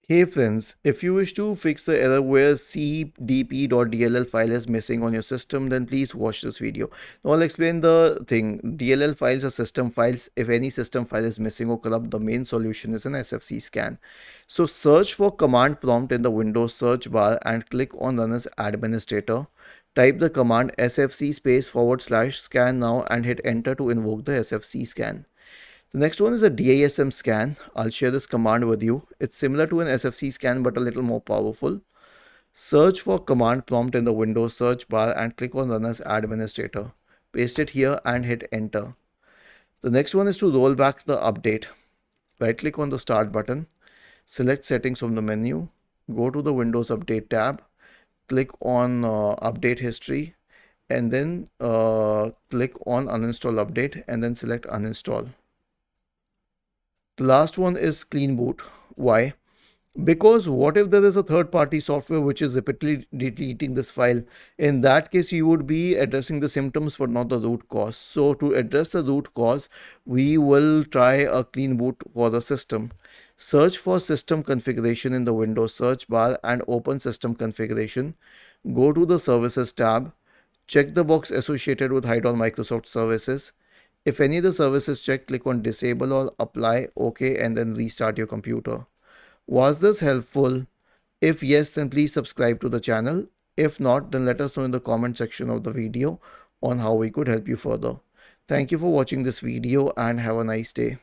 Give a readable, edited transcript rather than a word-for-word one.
Hey friends, if you wish to fix the error where CDP.dll file is missing on your system, then please watch this video. Now I'll explain the thing. DLL files are system files. If any system file is missing or corrupt, the main solution is an SFC scan. So search for command prompt in the Windows search bar and click on Run as Administrator. Type the command sfc /scan now and hit enter to invoke the SFC scan. The next one is a DISM scan. I'll share this command with you. It's similar to an SFC scan but a little more powerful. Search for command prompt in the Windows search bar and click on Run as Administrator. Paste it here and hit enter. The next one is to roll back the update. Right click on the start button. Select settings from the menu. Go to the Windows Update tab. Click on update history and then click on uninstall update and then select uninstall. The last one is clean boot. Why? Because what if there is a third party software which is repeatedly deleting this file? In that case, you would be addressing the symptoms but not the root cause. So to address the root cause, we will try a clean boot for the system. Search for system configuration in the Windows search bar and open system configuration. Go to the services tab. Check the box associated with hide all Microsoft services. If any of the services checked, click on disable or apply, OK, and then restart your computer. Was this helpful? If yes, then please subscribe to the channel. If not, then let us know in the comment section of the video on how we could help you further. Thank you for watching this video and have a nice day.